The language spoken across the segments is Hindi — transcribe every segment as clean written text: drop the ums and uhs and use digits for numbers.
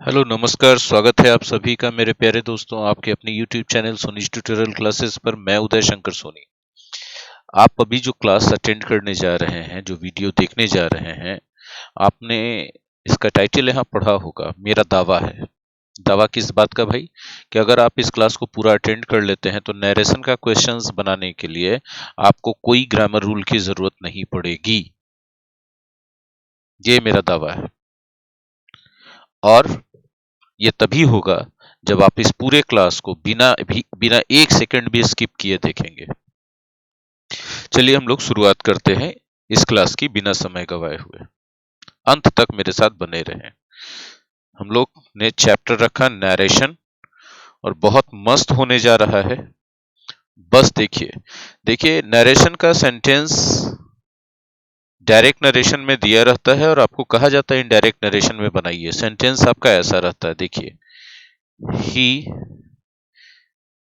हेलो नमस्कार, स्वागत है आप सभी का मेरे प्यारे दोस्तों आपके अपने YouTube चैनल सोनीज ट्यूटोरियल क्लासेस पर। मैं उदय शंकर सोनी। आप अभी जो क्लास अटेंड करने जा रहे हैं, जो वीडियो देखने जा रहे हैं, आपने इसका टाइटल यहाँ पढ़ा होगा, मेरा दावा है। दावा किस बात का भाई? कि अगर आप इस क्लास को पूरा अटेंड कर लेते हैं तो नरेशन का क्वेश्चंस बनाने के लिए आपको कोई ग्रामर रूल की जरूरत नहीं पड़ेगी। ये मेरा दावा है। और ये तभी होगा जब आप इस पूरे क्लास को बिना एक सेकंड भी स्किप किए देखेंगे। चलिए हम लोग शुरुआत करते हैं इस क्लास की बिना समय गवाए हुए। अंत तक मेरे साथ बने रहें। हम लोग ने चैप्टर रखा नरेशन और बहुत मस्त होने जा रहा है। बस देखिए नरेशन का सेंटेंस डायरेक्ट नरेशन में दिया रहता है और आपको कहा जाता है इनडायरेक्ट नरेशन में बनाइए। सेंटेंस आपका ऐसा रहता है, देखिए ही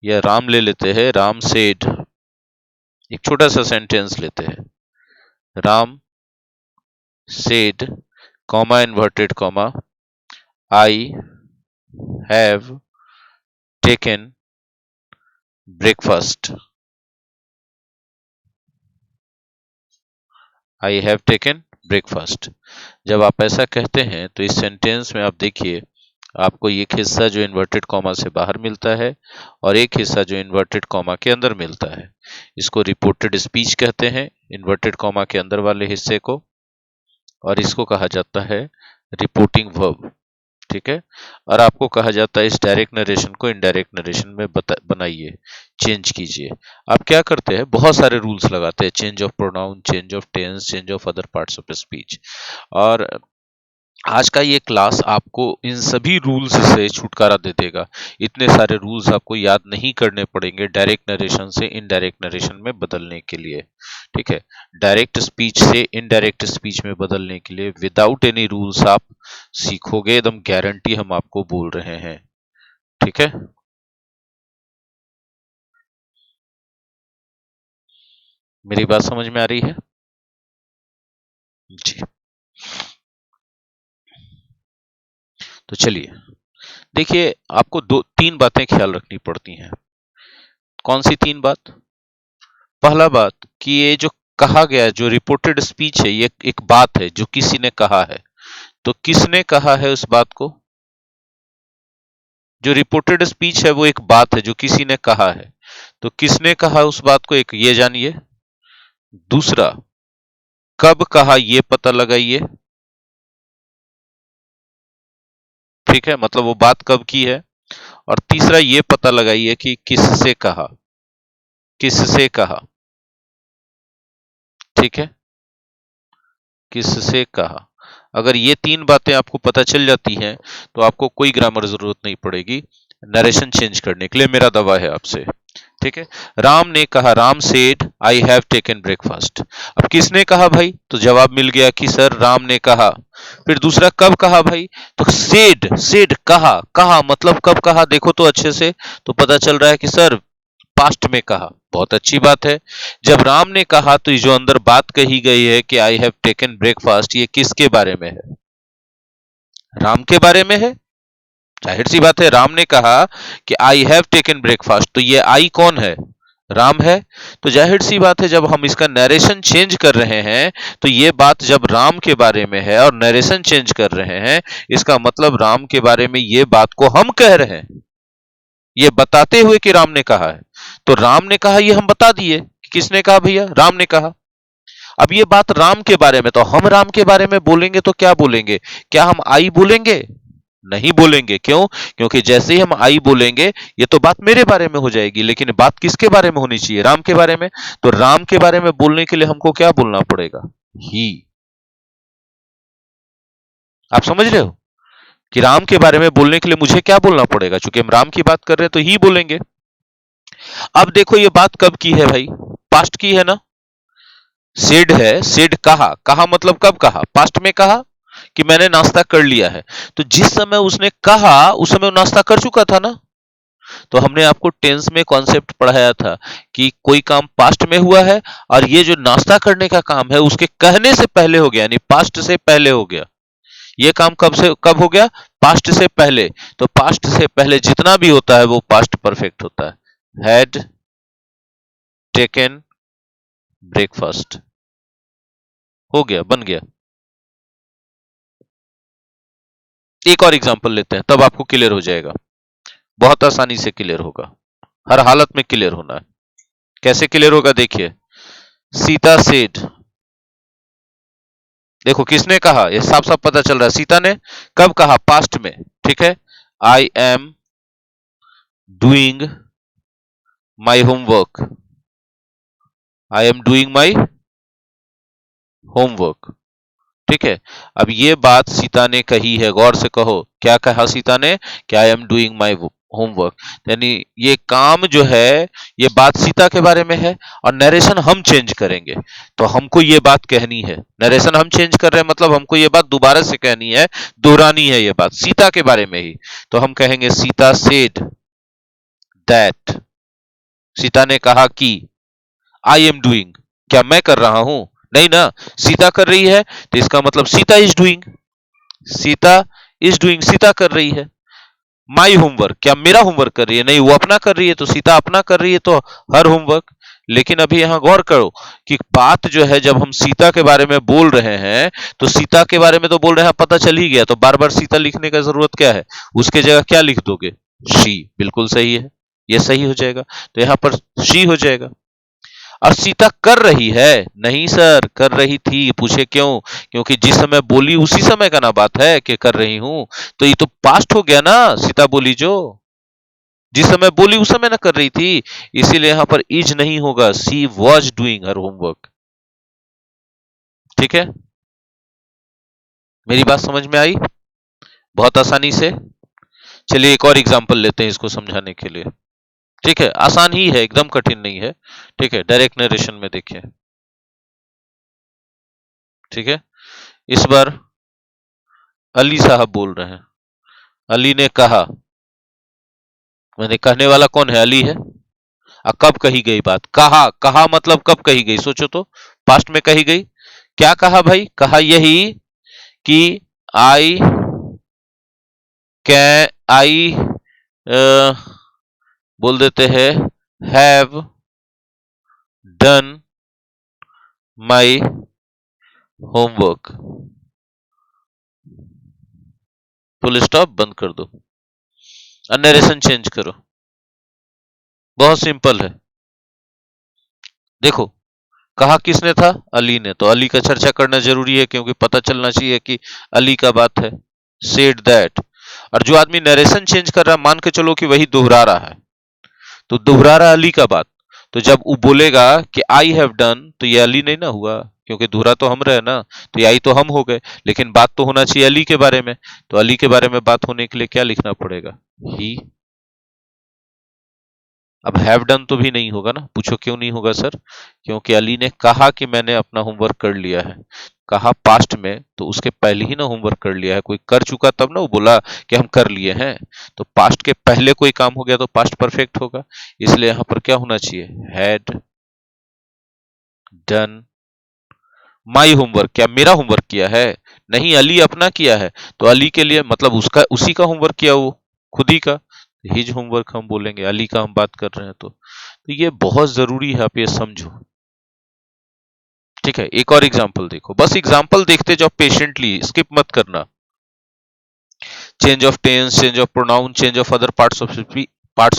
या राम ले लेते हैं, राम सेड। एक छोटा सा सेंटेंस लेते हैं, Ram said comma inverted comma I have taken breakfast. I have taken breakfast. जब आप ऐसा कहते हैं तो इस सेंटेंस में आप देखिए, आपको एक हिस्सा जो इन्वर्टेड कॉमा से बाहर मिलता है और एक हिस्सा जो इन्वर्टेड कॉमा के अंदर मिलता है। इसको रिपोर्टेड स्पीच कहते हैं, इन्वर्टेड कॉमा के अंदर वाले हिस्से को, और इसको कहा जाता है रिपोर्टिंग वर्ब। ठीक है। और आपको कहा जाता है इस डायरेक्ट नरेशन को इनडायरेक्ट नरेशन में बनाइए, चेंज कीजिए। आप क्या करते हैं, बहुत सारे रूल्स लगाते हैं, change of pronoun, change of tense, change of other parts of speech. और आज का ये क्लास आपको इन सभी रूल्स से छुटकारा दे देगा। इतने सारे रूल्स आपको याद नहीं करने पड़ेंगे डायरेक्ट नरेशन से इनडायरेक्ट नरेशन में बदलने के लिए। ठीक है। डायरेक्ट स्पीच से इनडायरेक्ट स्पीच में बदलने के लिए विदाउट एनी रूल्स आप सीखोगे, एकदम गारंटी हम आपको बोल रहे हैं। ठीक है। मेरी बात समझ में आ रही है जी? तो चलिए देखिए, आपको दो तीन बातें ख्याल रखनी पड़ती हैं। कौन सी तीन बात? पहला बात कि ये जो कहा गया, जो रिपोर्टेड स्पीच है, ये एक बात है जो किसी ने कहा है। तो किसने कहा है उस बात को? जो रिपोर्टेड स्पीच है वो एक बात है जो किसी ने कहा है। तो किसने कहा उस बात को, एक ये जानिए। दूसरा, कब कहा ये पता लगाइए। ठीक है, मतलब वो बात कब की है। और तीसरा, ये पता लगाइए कि किससे कहा, किससे कहा। ठीक है, किससे कहा। अगर ये तीन बातें आपको पता चल जाती हैं तो आपको कोई ग्रामर जरूरत नहीं पड़ेगी नरेशन चेंज करने के लिए। मेरा दावा है आपसे। ठीक है। राम ने कहा, Ram said I have taken breakfast. अब किसने कहा भाई? तो जवाब मिल गया कि सर राम ने कहा। फिर दूसरा, कब कहा भाई? तो सेड कहा, कहा मतलब कब कहा, देखो तो अच्छे से। तो पता चल रहा है कि सर पास्ट में कहा। बहुत अच्छी बात है। जब राम ने कहा तो ये जो अंदर बात कही गई है कि आई हैव टेकन ब्रेकफास्ट, ये किसके बारे में है? राम के बारे में है। जाहिर सी बात है, राम ने कहा कि आई हैव टेकन ब्रेकफास्ट, तो ये आई कौन है? राम है। तो जाहिर सी बात है, जब हम इसका नरेशन चेंज कर रहे हैं तो ये बात जब राम के बारे में है और नरेशन चेंज कर रहे हैं, इसका मतलब राम के बारे में ये बात को हम कह रहे हैं, ये बताते हुए कि राम ने कहा है। तो राम ने कहा ये हम बता दिए कि किसने कहा भैया? राम ने कहा। अब ये बात राम के बारे में, तो हम राम के बारे में बोलेंगे तो क्या बोलेंगे? क्या हम आई बोलेंगे? नहीं बोलेंगे। क्यों? क्योंकि जैसे ही हम आई बोलेंगे ये तो बात मेरे बारे में हो जाएगी, लेकिन बात किसके बारे में होनी चाहिए? राम के बारे में। तो राम के बारे में बोलने के लिए हमको क्या बोलना पड़ेगा? ही। आप समझ रहे हो कि राम के बारे में बोलने के लिए मुझे क्या बोलना पड़ेगा? चूंकि हम राम की बात कर रहे हैं तो ही बोलेंगे। अब देखो ये बात कब की है भाई? पास्ट की है ना। सेड है, सेड कहा, कहा मतलब कब कहा? पास्ट में कहा कि मैंने नाश्ता कर लिया है। तो जिस समय उसने कहा उस समय वो नाश्ता कर चुका था ना। तो हमने आपको टेंस में कॉन्सेप्ट पढ़ाया था कि कोई काम पास्ट में हुआ है और ये जो नाश्ता करने का काम है उसके कहने से पहले हो गया, यानी पास्ट से पहले हो गया। ये काम कब हो गया? पास्ट से पहले। तो पास्ट से पहले जितना भी होता है वो पास्ट परफेक्ट होता है। हैड टेकन ब्रेकफास्ट, हो गया, बन गया। एक और एग्जांपल लेते हैं, तब आपको क्लियर हो जाएगा, बहुत आसानी से क्लियर होगा, हर हालत में क्लियर होना है। कैसे क्लियर होगा देखिए। सीता सेड, देखो किसने कहा, ये साफ साफ पता चल रहा है, सीता ने कब कहा? पास्ट में, ठीक है। I am doing my homework, I am doing my homework, ठीक है। अब ये बात सीता ने कही है, गौर से कहो, क्या कहा सीता ने? कि I am doing my homework, यानी ये काम जो है, ये बात सीता के बारे में है, और नरेशन हम चेंज करेंगे। तो हमको ये बात कहनी है, नरेशन हम चेंज कर रहे हैं, मतलब हमको ये बात दोबारा से कहनी है, दोहरानी है ये बात सीता के बारे में ही। तो हम कहेंगे सीता सेड दैट, सीता ने कहा कि आई एम डूइंग, क्या मैं कर रहा हूं? नहीं ना, सीता कर रही है, तो इसका मतलब Sita is doing, Sita is doing, Sita कर रही है। माई होमवर्क, क्या मेरा होमवर्क कर रही है? नहीं, वो अपना कर रही है, तो सीता अपना कर रही है, तो हर होमवर्क। लेकिन अभी यहां गौर करो कि बात जो है, जब हम सीता के बारे में बोल रहे हैं, तो सीता के बारे में तो बोल रहे हैं, पता चल ही गया, तो बार बार सीता लिखने का जरूरत क्या है? उसके जगह क्या लिख दोगे? शी, बिल्कुल सही है, ये सही हो जाएगा, तो यहां पर शी हो जाएगा। और सीता कर रही है? नहीं सर, कर रही थी। पूछे क्यों? क्योंकि जिस समय बोली उसी समय का ना बात है कि कर रही हूं, तो ये तो पास्ट हो गया ना, सीता बोली जो, जिस समय बोली उस समय ना कर रही थी, इसीलिए यहां पर इज नहीं होगा, सी वॉज डूइंग हर होमवर्क, ठीक है। मेरी बात समझ में आई बहुत आसानी से? चलिए एक और एग्जांपल लेते हैं इसको समझाने के लिए, ठीक है। आसान ही है, एकदम कठिन नहीं है, ठीक है। डायरेक्ट नरेशन में देखिए, ठीक है। इस बार अली साहब बोल रहे हैं। अली ने कहा, मैंने कहने वाला कौन है? अली है। कब कही गई बात? कहा, कहा मतलब कब कही गई? सोचो तो, पास्ट में कही गई। क्या कहा भाई? कहा यही कि आई कैन, आई बोल देते हैं, have done my homework, full stop, बंद कर दो, नरेशन चेंज करो। बहुत सिंपल है। देखो, कहा किसने था? अली ने, तो अली का चर्चा करना जरूरी है, क्योंकि पता चलना चाहिए कि अली का बात है। सेड दैट, और जो आदमी नरेशन चेंज कर रहा है, मान के चलो कि वही दोहरा रहा है, तो दोहरा रहा अली का बात, तो जब वो बोलेगा कि आई हैव डन, तो ये अली नहीं ना हुआ, क्योंकि दोहरा तो हम रहे ना, तो ये आई तो हम हो गए, लेकिन बात तो होना चाहिए अली के बारे में। तो अली के बारे में बात होने के लिए क्या लिखना पड़ेगा? ही। अब हैव डन तो भी नहीं होगा ना, पूछो क्यों नहीं होगा सर? क्योंकि अली ने कहा कि मैंने अपना होमवर्क कर लिया है, कहा पास्ट में, तो उसके पहले ही ना होमवर्क कर लिया है, कोई कर चुका तब ना वो बोला कि हम कर लिए हैं, तो पास्ट के पहले कोई काम हो गया तो पास्ट परफेक्ट होगा, इसलिए यहां पर क्या होना चाहिए? हैड डन माई होमवर्क, क्या मेरा होमवर्क किया है? नहीं, अली अपना किया है, तो अली के लिए मतलब उसका, उसी का होमवर्क किया, वो खुद ही का, हिज होमवर्क हम बोलेंगे, अली का हम बात कर रहे हैं, तो ये बहुत जरूरी है, आप ये समझो, ठीक है। एक और एग्जांपल देखो, बस एग्जांपल देखते जाओ पेशेंटली, स्किप मत करना। Change of tense, change of pronoun, change of other parts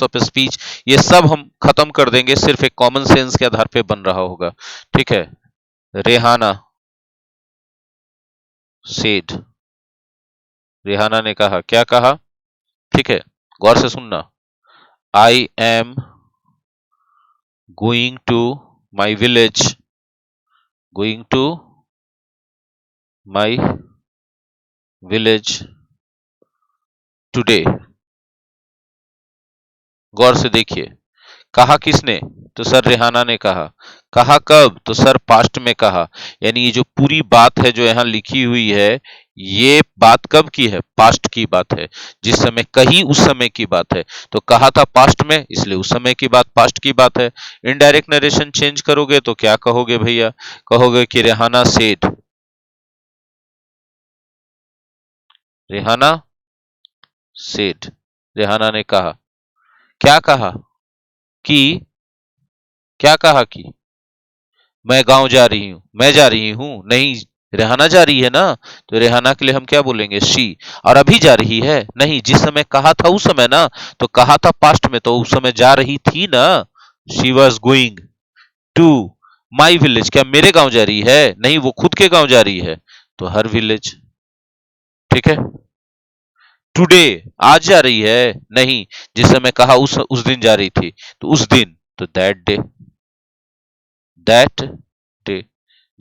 of speech, ये सब हम खत्म कर देंगे, सिर्फ एक कॉमन सेंस के आधार पे बन रहा होगा, ठीक है। रेहाना सेड, रेहाना ने कहा, क्या कहा? ठीक है, गौर से सुनना। I am going to my village, going to my village today. गौर से देखिए, कहा किसने? तो सर रेहाना ने कहा। कहा कब? तो सर पास्ट में कहा, यानी ये जो पूरी बात है जो यहाँ लिखी हुई है, ये बात कब की है? पास्ट की बात है, जिस समय कही उस समय की बात है, तो कहा था पास्ट में, इसलिए उस समय की बात पास्ट की बात है। इनडायरेक्ट नरेशन चेंज करोगे तो क्या कहोगे भैया? कहोगे कि रेहाना सेड, रेहाना सेड, रेहाना ने कहा, क्या कहा कि, क्या कहा कि मैं गांव जा रही हूं, मैं जा रही हूं नहीं, रेहाना जा रही है ना, तो रेहाना के लिए हम क्या बोलेंगे, शी। और अभी जा रही है नहीं, जिस समय कहा था उस समय ना, तो कहा था पास्ट में, तो उस समय जा रही थी ना, she was going to my village, क्या मेरे गांव जा रही है नहीं, वो खुद के गांव जा रही है, तो हर विलेज। ठीक है, टुडे आज जा रही है नहीं, जिस समय कहा उस दिन जा रही थी, तो उस दिन, तो दैट डे, दैट डे,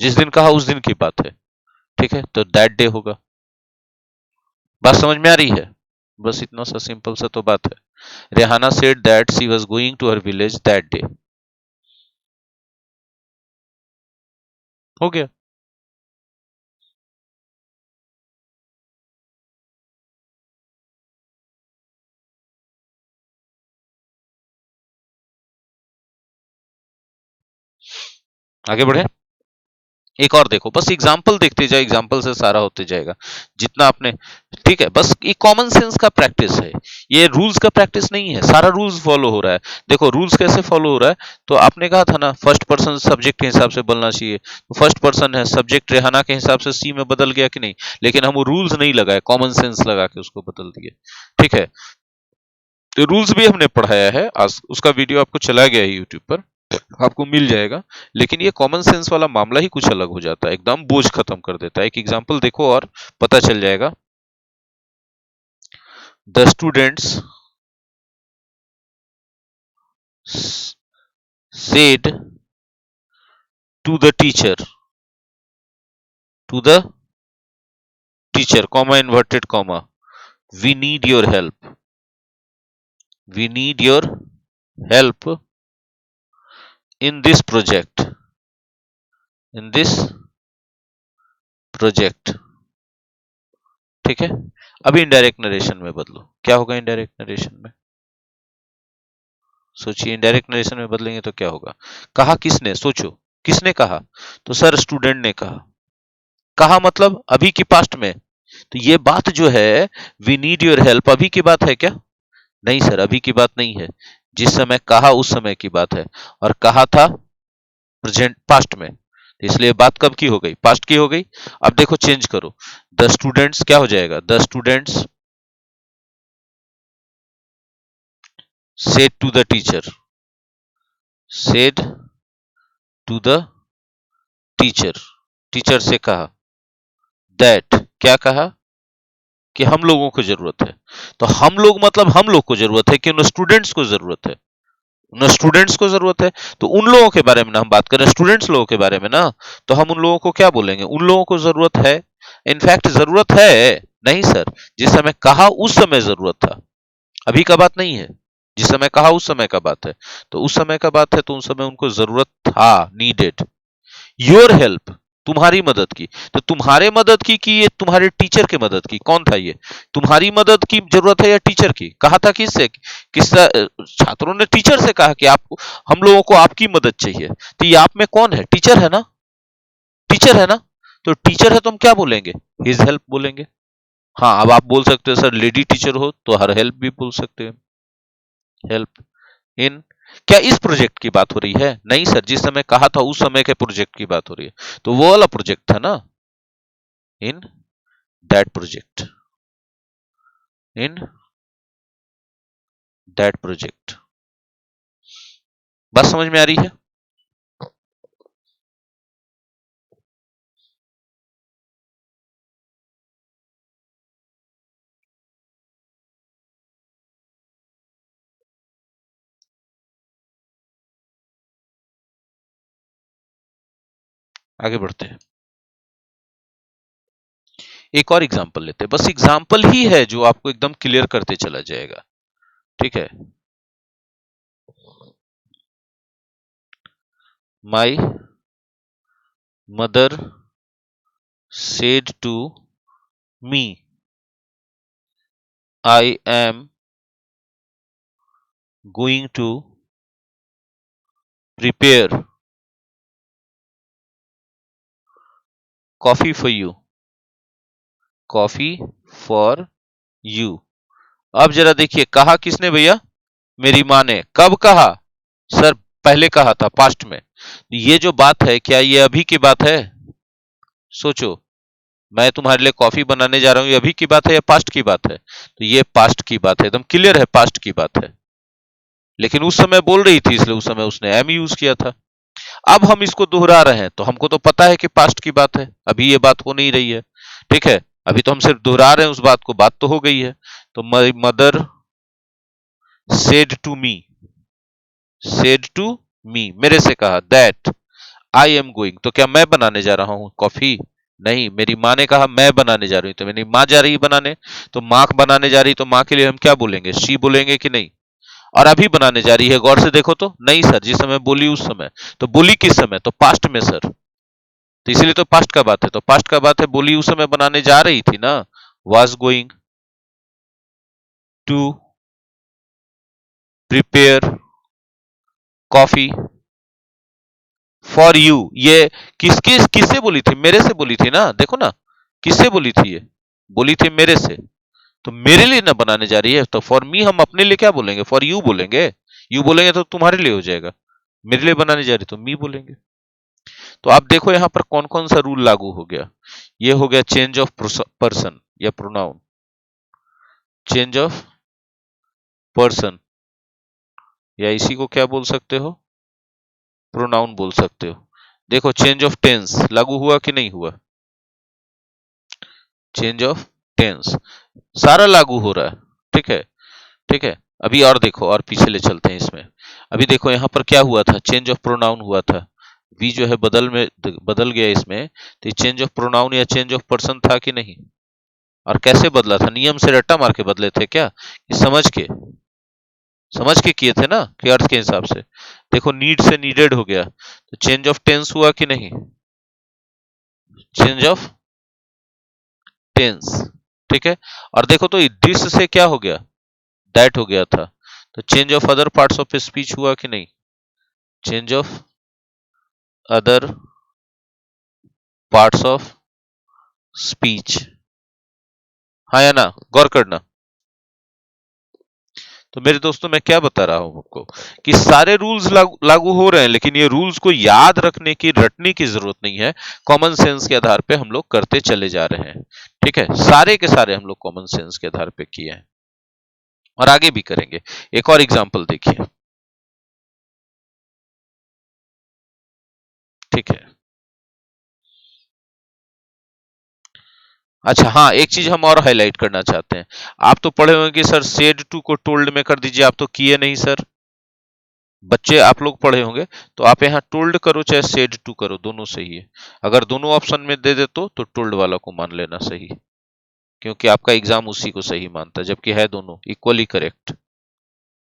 जिस दिन कहा उस दिन की बात है। ठीक है, तो दैट डे होगा। बात समझ में आ रही है? बस इतना सा सिंपल सा तो बात है। Rehana said that she was going to her village that day. हो गया। आगे बढ़े, एक और देखो, बस एग्जाम्पल देखते जाओ, एग्जाम्पल से सारा होते जाएगा जितना आपने। ठीक है, बस ये कॉमन सेंस का प्रैक्टिस है, ये रूल्स का प्रैक्टिस नहीं है, सारा रूल्स फॉलो हो रहा है। देखो रूल्स कैसे फॉलो हो रहा है, तो आपने कहा था ना फर्स्ट पर्सन सब्जेक्ट के हिसाब से बोलना चाहिए, तो फर्स्ट पर्सन है, सब्जेक्ट रेहाना के हिसाब से सी में बदल गया कि नहीं, लेकिन हम वो रूल्स नहीं लगाए, कॉमन सेंस लगा के उसको बदल दिए। ठीक है, तो रूल्स भी हमने पढ़ाया है, आज उसका वीडियो आपको चला गया है यूट्यूब पर, आपको मिल जाएगा। लेकिन ये कॉमन सेंस वाला मामला ही कुछ अलग हो जाता है, एकदम बोझ खत्म कर देता है। एक एग्जांपल देखो और पता चल जाएगा। The students said to the teacher, to the teacher, comma inverted comma, we need your help, we need your help in this project, in this project. ठीक है, अभी इनडायरेक्ट नरेशन में बदलो, क्या होगा इनडायरेक्ट नरेशन में, सोचिए, इनडायरेक्ट नरेशन में बदलेंगे तो क्या होगा। कहा किसने, सोचो, किसने कहा, तो सर स्टूडेंट ने कहा। कहा मतलब अभी की पास्ट में, तो ये बात जो है, वी नीड योर हेल्प, अभी की बात है क्या, नहीं सर अभी की बात नहीं है, जिस समय कहा उस समय की बात है, और कहा था प्रेजेंट पास्ट में, इसलिए बात कब की हो गई, पास्ट की हो गई। अब देखो चेंज करो, द स्टूडेंट्स क्या हो जाएगा, the students said to the teacher, said to the teacher, teacher से कहा, दैट क्या कहा, कि हम लोगों को जरूरत है, तो हम लोग मतलब हम लोग को जरूरत है कि उन स्टूडेंट्स को जरूरत है, उन स्टूडेंट्स को जरूरत है, तो उन लोगों के बारे में ना हम बात करें, स्टूडेंट्स लोगों के बारे में ना, तो हम उन लोगों को क्या बोलेंगे, उन लोगों को जरूरत है, इनफैक्ट जरूरत है, नहीं सर, जिस समय कहा उस समय जरूरत था, अभी का बात नहीं है, जिस समय कहा उस समय का बात है, तो उस समय का बात है, तो उस समय उनको जरूरत था, नीडेड योर हेल्प, तुम्हारी मदद की, तो तुम्हारे मदद की कि ये तुम्हारे टीचर की मदद की, कौन था ये, तुम्हारी मदद की जरूरत है या टीचर की, कहा था किससे, छात्रों ने टीचर से कहा कि आप, हम लोगों को आपकी मदद चाहिए, तो ये आप में कौन है, टीचर है ना, टीचर है ना, तो टीचर है तो हम क्या बोलेंगे, हिज हेल्प बोलेंगे। हाँ, अब आप बोल सकते हो सर लेडी टीचर हो तो हर हेल्प भी बोल सकते हैं, हेल्प इन, क्या इस प्रोजेक्ट की बात हो रही है, नहीं सर, जिस समय कहा था उस समय के प्रोजेक्ट की बात हो रही है, तो वो वाला प्रोजेक्ट था ना, in that project, in that project. बात समझ में आ रही है? आगे बढ़ते हैं, एक और एग्जांपल लेते हैं, बस एग्जांपल ही है जो आपको एकदम क्लियर करते चला जाएगा। ठीक है, my mother said to me, I am going to prepare coffee for you, coffee for you. अब जरा देखिए, कहा किसने भैया? मेरी माँ ने। कब कहा? सर पहले कहा था, पास्ट में। ये जो बात है, क्या ये अभी की बात है? सोचो, मैं तुम्हारे लिए कॉफी बनाने जा रहा हूं, ये अभी की बात है या पास्ट की बात है? तो ये पास्ट की बात है, एकदम क्लियर है, पास्ट की बात है। लेकिन उस समय बोल रही थी, इसलिए उस समय उसने एम यूज किया था। अब हम इसको दोहरा रहे हैं, तो हमको तो पता है कि पास्ट की बात है, अभी ये बात हो नहीं रही है। ठीक है, अभी तो हम सिर्फ दोहरा रहे हैं उस बात को, बात तो हो गई है। तो my mother said to me, said to me, मेरे से कहा, दैट आई एम गोइंग, तो क्या मैं बनाने जा रहा हूं कॉफी? नहीं, मेरी माँ ने कहा मैं बनाने जा रही हूँ, तो मेरी माँ जा रही है बनाने। तो माँ बनाने जा रही, तो माँ के लिए हम क्या बोलेंगे? शी बोलेंगे कि नहीं? और अभी बनाने जा रही है, गौर से देखो तो, नहीं सर, जिस समय बोली उस समय। तो बोली किस समय? तो पास्ट में सर, तो इसीलिए तो पास्ट का बात है। तो पास्ट का बात है, बोली उस समय बनाने जा रही थी ना, was going to prepare coffee for you. ये किससे बोली थी? मेरे से बोली थी ना, देखो ना, किससे बोली थी ये? बोली थी मेरे से। तो मेरे लिए ना बनाने जा रही है, तो फॉर मी हम अपने लिए क्या बोलेंगे? फॉर यू बोलेंगे। यू बोलेंगे तो तुम्हारे लिए हो जाएगा, मेरे लिए बनाने जा रही तो मी बोलेंगे। तो आप देखो यहां पर कौन कौन सा रूल लागू हो गया। ये हो गया चेंज ऑफ पर्सन या प्रोनाउन, चेंज ऑफ पर्सन, या इसी को क्या बोल सकते हो? प्रोनाउन बोल सकते हो। देखो चेंज ऑफ टेंस लागू हुआ कि नहीं हुआ? चेंज ऑफ टेंस सारा लागू हो रहा है। ठीक है, ठीक है। अभी और देखो, और पीछे ले चलते हैं इसमें। अभी देखो यहाँ पर क्या हुआ था, चेंज ऑफ प्रोनाउन हुआ था। वी जो है बदल गया इसमें, तो चेंज ऑफ प्रोनाउन या चेंज ऑफ पर्सन था कि नहीं? और कैसे बदला था? नियम से रट्टा मार के बदले थे क्या, कि समझ के किए थे ना, कि अर्थ के हिसाब से? देखो, नीड से नीडेड हो गया, तो चेंज ऑफ टेंस हुआ कि नहीं? चेंज ऑफ टेंस, ठीक है। और देखो तो दिस से क्या हो गया? दैट हो गया था। तो change of other parts of speech हुआ कि नहीं? Change of other parts of speech, हाँ या ना? गौर करना। तो मेरे दोस्तों, मैं क्या बता रहा हूं आपको, कि सारे रूल्स लागू हो रहे हैं, लेकिन ये रूल्स को याद रखने की, रटने की जरूरत नहीं है। कॉमन सेंस के आधार पे हम लोग करते चले जा रहे हैं। ठीक है, सारे के सारे हम लोग कॉमन सेंस के आधार पे किए हैं, और आगे भी करेंगे। एक और एग्जांपल देखिए। ठीक है, अच्छा हाँ, एक चीज हम और हाईलाइट करना चाहते हैं। आप तो पढ़े होंगे कि सर सेड टू को टोल्ड में कर दीजिए, आप तो किए नहीं सर। बच्चे आप लोग पढ़े होंगे, तो आप यहाँ टोल्ड करो चाहे सेड टू करो, दोनों सही है। अगर दोनों ऑप्शन में दे दे तो टोल्ड वाला को मान लेना सही, क्योंकि आपका एग्जाम उसी को सही मानता है, जबकि है दोनों इक्वली करेक्ट।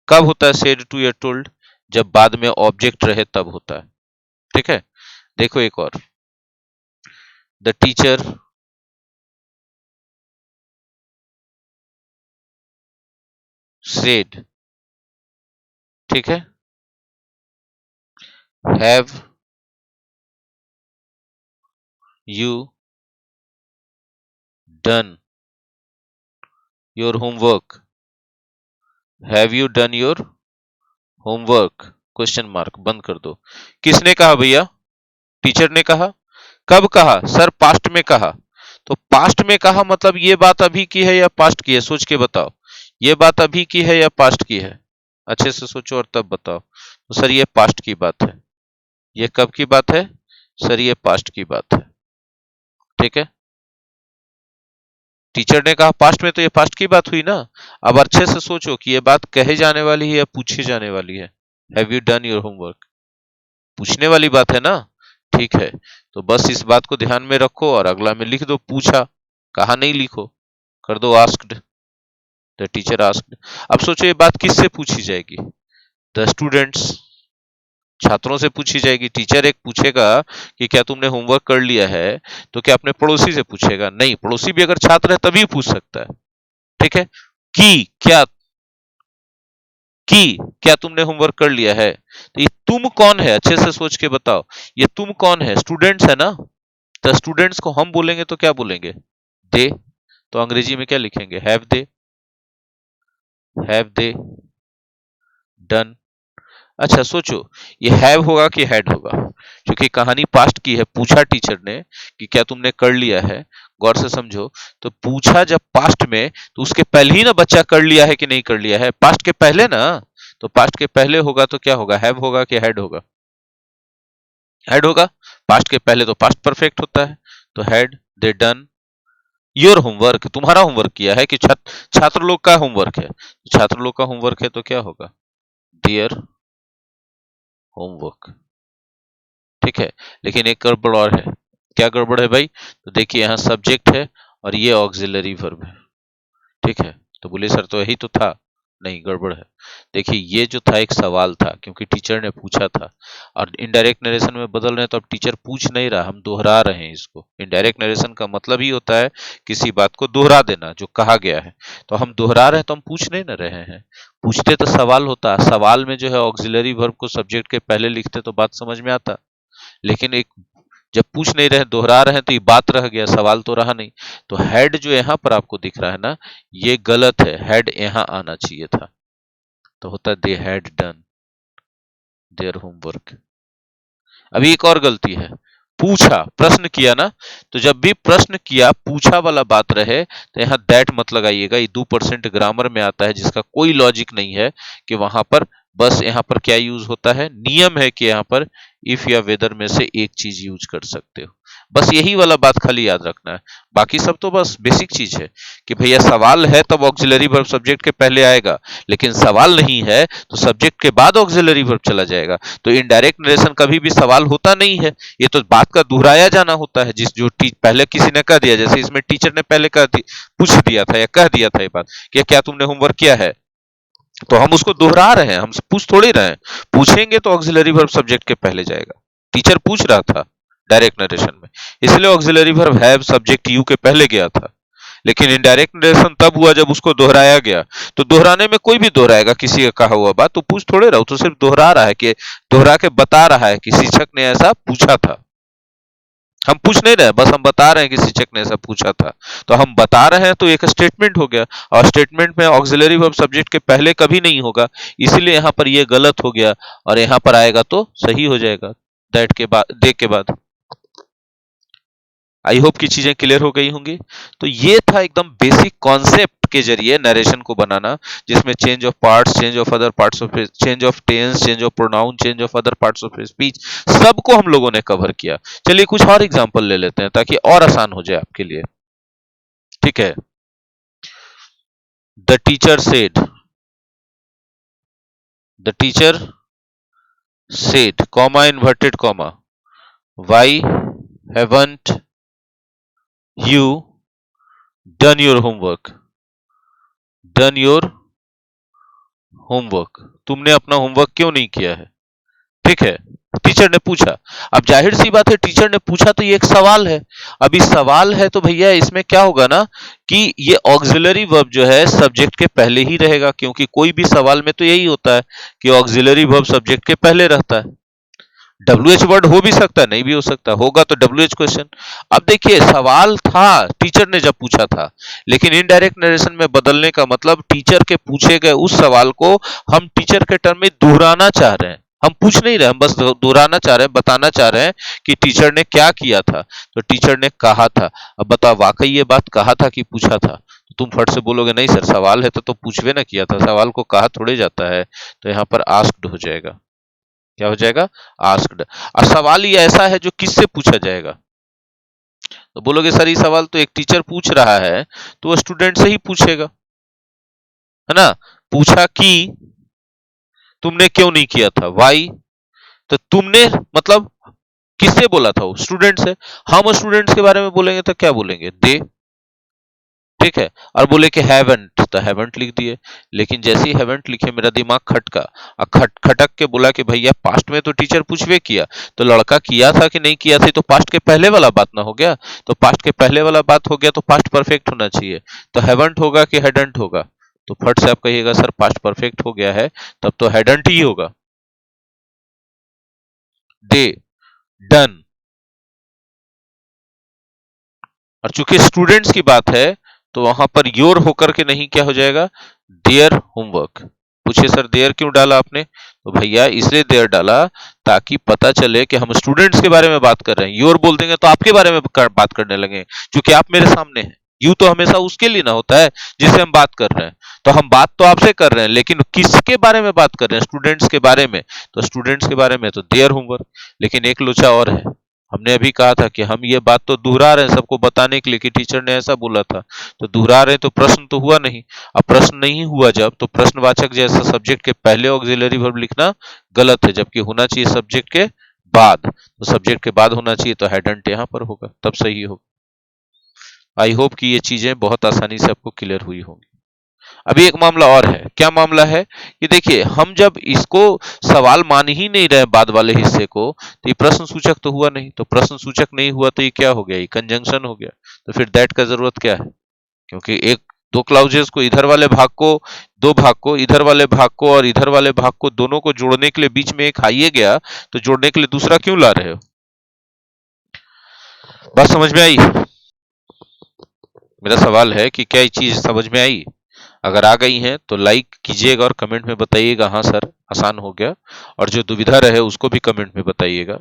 कब होता है सेड टू या टोल्ड? जब बाद में ऑब्जेक्ट रहे तब होता है। ठीक है, देखो एक और, द टीचर सेड, ठीक है, have you done your homework? Have you done your homework? Question mark बंद कर दो। किसने कहा भैया? टीचर ने कहा। कब कहा? सर पास्ट में कहा। तो पास्ट में कहा मतलब ये बात अभी की है या पास्ट की है? सोच के बताओ, ये बात अभी की है या पास्ट की है? अच्छे से सोचो और तब बताओ। तो सर ये पास्ट की बात है। ये कब की बात है? सर ये पास्ट की बात है। ठीक है, टीचर ने कहा पास्ट में, तो ये पास्ट की बात हुई ना। अब अच्छे से सोचो कि ये बात कहे जाने वाली है या पूछी जाने वाली है? Have you done your homework पूछने वाली बात है ना। ठीक है, तो बस इस बात को ध्यान में रखो, और अगला में लिख दो पूछा, कहा नहीं लिखो, कर दो आस्क्ड, द टीचर आस्क्ड। अब सोचो ये बात किससे पूछी जाएगी? द स्टूडेंट्स, छात्रों से पूछी जाएगी। टीचर एक पूछेगा कि क्या तुमने होमवर्क कर लिया है, तो क्या अपने पड़ोसी से पूछेगा? नहीं, पड़ोसी भी अगर छात्र है तभी पूछ सकता है। ठीक है, कि क्या, कि क्या तुमने होमवर्क कर लिया है? तो ये तुम कौन है, अच्छे से सोच के बताओ। ये तुम कौन है? स्टूडेंट्स है ना। तो स्टूडेंट्स को हम बोलेंगे तो क्या बोलेंगे? दे। तो अंग्रेजी में क्या लिखेंगे? Have they done. अच्छा सोचो, ये हैव होगा कि हैड होगा? क्योंकि कहानी पास्ट की है, पूछा टीचर ने कि क्या तुमने कर लिया है। गौर से समझो, तो पूछा जब पास्ट में, तो उसके पहले ही ना बच्चा कर लिया है कि नहीं कर लिया है, पास्ट के पहले ना। तो पास्ट के पहले होगा तो क्या होगा? हैव होगा कि हैड होगा? हैड होगा। पास्ट के पहले तो पास्ट परफेक्ट होता है, तो had they done your homework, तुम्हारा होमवर्क किया है कि छात्र लोग का होमवर्क है, छात्र लोग का होमवर्क है तो क्या होगा? Their homework. ठीक है, लेकिन एक गड़बड़ और है। क्या गड़बड़ है भाई? तो देखिए यहाँ सब्जेक्ट है और ये ऑक्सिलरी वर्ब है। ठीक है, तो बोले सर तो यही तो था। नहीं, गड़बड़ है। देखिए ये जो था एक सवाल था, क्योंकि टीचर ने पूछा था, और इनडायरेक्ट नरेशन में बदल रहे हैं तो अब टीचर पूछ नहीं रहा, हम दोहरा रहे हैं इसको। इनडायरेक्ट नरेशन का मतलब ही होता है किसी बात को दोहरा देना जो कहा गया है, तो हम दोहरा रहे हैं तो हम पूछ नहीं ना रहे हैं। पूछते तो सवाल होता, सवाल में जो है ऑक्सिलरी वर्ब को सब्जेक्ट के पहले लिखते तो बात समझ में आता। लेकिन एक जब पूछ नहीं रहे, दोहरा रहे हैं, तो ये बात रह गया, सवाल तो रहा नहीं। तो हेड जो यहाँ पर आपको दिख रहा है ना, ये गलत है, हेड यहाँ आना चाहिए था, तो होता they had done their homework. अभी एक और गलती है, पूछा, प्रश्न किया ना, तो जब भी प्रश्न किया पूछा वाला बात रहे तो यहाँ दैट मत लगाइएगा, ये 2% ग्रामर में आता है जिसका कोई लॉजिक नहीं है कि वहां पर, बस यहाँ पर क्या यूज होता है, नियम है कि यहाँ पर इफ या वेदर में से एक चीज यूज कर सकते हो। बस यही वाला बात खाली याद रखना है, बाकी सब तो बस बेसिक चीज है कि भैया सवाल है तब ऑक्सिलरी वर्ब सब्जेक्ट के पहले आएगा, लेकिन सवाल नहीं है तो सब्जेक्ट के बाद ऑक्सिलरी वर्ब चला जाएगा। तो इनडायरेक्ट नरेशन कभी भी सवाल होता नहीं है, ये तो बात का दोहराया जाना होता है। जिस जो पहले किसी ने कह दिया, जैसे इसमें टीचर ने पहले पूछ दिया था या कह दिया था ये बात कि क्या तुमने होमवर्क किया है, तो हम उसको दोहरा रहे हैं, हम पूछ थोड़ी रहे हैं। पूछेंगे तो ऑक्सिलरी वर्ब सब्जेक्ट के पहले जाएगा, टीचर पूछ रहा था डायरेक्ट नरेशन में, इसलिए auxiliary verb have subject you के पहले गया था। लेकिन इनडायरेक्ट नरेशन तब हुआ जब उसको दोहराया गया, तो दोहराने में कोई भी दोहराएगा किसी का कहा हुआ बात, तो पूछ थोड़े रहा, तो सिर्फ दोहरा रहा है, कि दोहरा के बता रहा है कि शिक्षक ने ऐसा पूछा था। हम पूछ नहीं रहे, बस हम बता रहे हैं कि शिक्षक ने ऐसा पूछा था। तो हम बता रहे हैं तो एक स्टेटमेंट हो गया, और स्टेटमेंट में ऑक्सिलरी वर्ब सब्जेक्ट के पहले कभी नहीं होगा, इसीलिए यहाँ पर ये गलत हो गया, और यहाँ पर आएगा तो सही हो जाएगा दैट के बाद, दे के बाद। आई होप की चीजें क्लियर हो गई होंगी। तो ये था एकदम बेसिक कॉन्सेप्ट के जरिए नरेशन को बनाना, जिसमें change of parts, change of other parts of, change of tense, change of pronoun, change of other parts of speech, सबको हम लोगों ने कवर किया। चलिए कुछ और एग्जांपल ले लेते हैं ताकि और आसान हो जाए आपके लिए। ठीक है, the teacher said, the teacher said, comma inverted comma, why haven't you done your homework, done your homework, तुमने अपना होमवर्क क्यों नहीं किया है? ठीक है, टीचर ने पूछा। अब जाहिर सी बात है, टीचर ने पूछा तो ये एक सवाल है। अभी सवाल है तो भैया इसमें क्या होगा ना, कि ये ऑक्सिलरी वर्ब जो है सब्जेक्ट के पहले ही रहेगा, क्योंकि कोई भी सवाल में तो यही होता है कि ऑक्सिलरी वर्ब सब्जेक्ट के पहले रहता है। WH वर्ड हो भी सकता है, नहीं भी हो सकता, होगा तो WH क्वेश्चन। अब देखिए सवाल था टीचर ने जब पूछा था, लेकिन इनडायरेक्ट नरेशन में बदलने का मतलब टीचर के पूछे गए उस सवाल को हम टीचर के टर्म में दोहराना चाह रहे हैं। हम पूछ नहीं रहे, हम बस दोहराना चाह रहे हैं, बताना चाह रहे हैं कि टीचर ने क्या किया था। तो टीचर ने कहा था। अब बताओ, वाकई ये बात कहा था कि पूछा था? तो तुम फट से बोलोगे नहीं सर सवाल है तो पूछवे ना किया था, सवाल को कहा थोड़े जाता है। तो यहाँ पर आस्क्ड हो जाएगा। क्या हो जाएगा? आस्क्ड। और सवाल ही ऐसा है जो किससे पूछा जाएगा? तो बोलोगे सर ये सवाल तो एक टीचर पूछ रहा है, तो वो स्टूडेंट से ही पूछेगा, है ना। पूछा कि तुमने क्यों नहीं किया था, वाई, तो तुमने मतलब किससे बोला था? वो स्टूडेंट से। हम स्टूडेंट्स के बारे में बोलेंगे तो क्या बोलेंगे? दे। ठीक है, और बोले कि हैवंट, तो हैवंट लिख दिए। लेकिन जैसे ही हैवंट लिखे मेरा दिमाग खटका, और खटक के बोला कि भैया पास्ट में तो टीचर पूछवे किया, तो लड़का किया था कि नहीं किया था, तो पास्ट के पहले वाला बात ना हो गया। तो पास्ट के पहले वाला बात हो गया तो पास्ट परफेक्ट होना चाहिए, तो हैवंट होगा कि हैडंट होगा? तो फट से आप कहिएगा सर पास्ट परफेक्ट हो गया है, तब तो हैडंट ही होगा। दे डन। और चूंकि स्टूडेंट्स की बात है तो वहां पर योर होकर के नहीं क्या हो जाएगा, देयर होमवर्क। पूछिए सर देयर क्यों डाला आपने, तो भैया इसलिए देयर डाला ताकि पता चले कि हम स्टूडेंट्स के बारे में बात कर रहे हैं। योर बोल देंगे तो आपके बारे में बात करने लगे, क्योंकि आप मेरे सामने हैं। यू तो हमेशा उसके लिए ना होता है जिससे हम बात कर रहे हैं। तो हम बात तो आपसे कर रहे हैं, लेकिन किसके बारे में बात कर रहे हैं, स्टूडेंट्स के बारे में। तो स्टूडेंट्स के बारे में तो देयर होमवर्क। लेकिन एक लोचा और है, हमने अभी कहा था कि हम ये बात तो दोहरा रहे हैं सबको बताने के लिए कि टीचर ने ऐसा बोला था, तो दोहरा रहे हैं तो प्रश्न तो हुआ नहीं। अब प्रश्न नहीं हुआ जब, तो प्रश्नवाचक जैसा सब्जेक्ट के पहले ऑक्सिलरी वर्ब लिखना गलत है, जबकि होना चाहिए सब्जेक्ट के बाद। तो सब्जेक्ट के बाद होना चाहिए, तो हेडेंट यहां पर होगा, तब सही होगा। आई होप कि ये चीजें बहुत आसानी से आपको क्लियर हुई होंगी। अभी एक मामला और है। क्या मामला है कि देखिए, हम जब इसको सवाल मान ही नहीं रहे बाद वाले हिस्से को, तो ये प्रश्न सूचक तो हुआ नहीं। तो प्रश्न सूचक नहीं हुआ तो ये क्या हो गया, ये कंजंक्शन हो गया। तो फिर दैट का जरूरत क्या है, क्योंकि एक दो क्लाउजेस को, इधर वाले भाग को, दो भाग को, इधर वाले भाग को और इधर वाले भाग को, दोनों को जोड़ने के लिए बीच में एक आइए गया, तो जोड़ने के लिए दूसरा क्यों ला रहे हो। बात समझ में आई। मेरा सवाल है कि क्या ये चीज समझ में आई। अगर आ गई हैं तो लाइक कीजिएगा और कमेंट में बताइएगा हाँ सर आसान हो गया, और जो दुविधा रहे उसको भी कमेंट में बताइएगा।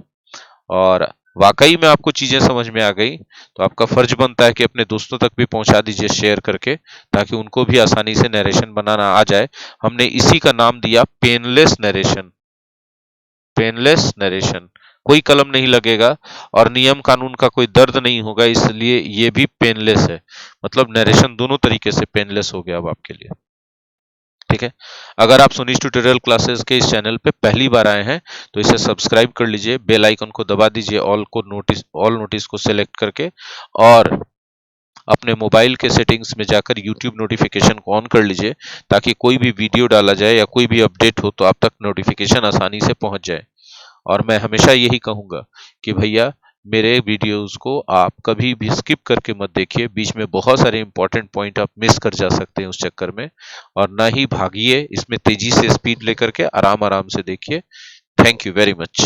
और वाकई में आपको चीजें समझ में आ गई तो आपका फर्ज बनता है कि अपने दोस्तों तक भी पहुंचा दीजिए शेयर करके, ताकि उनको भी आसानी से नरेशन बनाना आ जाए। हमने इसी का नाम दिया पेनलेस नरेशन। पेनलेस नरेशन, कोई कलम नहीं लगेगा और नियम कानून का कोई दर्द नहीं होगा, इसलिए ये भी पेनलेस है। मतलब नरेशन दोनों तरीके से पेनलेस हो गया अब आपके लिए। ठीक है। अगर आप सुनीश ट्यूटोरियल क्लासेस के इस चैनल पे पहली बार आए हैं तो इसे सब्सक्राइब कर लीजिए, बेल आइकन को दबा दीजिए, ऑल नोटिस को सिलेक्ट करके, और अपने मोबाइल के सेटिंग्स में जाकर यूट्यूब नोटिफिकेशन को ऑन कर लीजिए, ताकि कोई भी वीडियो डाला जाए या कोई भी अपडेट हो तो आप तक नोटिफिकेशन आसानी से पहुंच जाए। और मैं हमेशा यही कहूंगा कि भैया मेरे वीडियोस को आप कभी भी स्किप करके मत देखिए, बीच में बहुत सारे इंपॉर्टेंट पॉइंट आप मिस कर जा सकते हैं उस चक्कर में। और ना ही भागिए, इसमें तेजी से स्पीड लेकर के आराम आराम से देखिए। Thank you very much.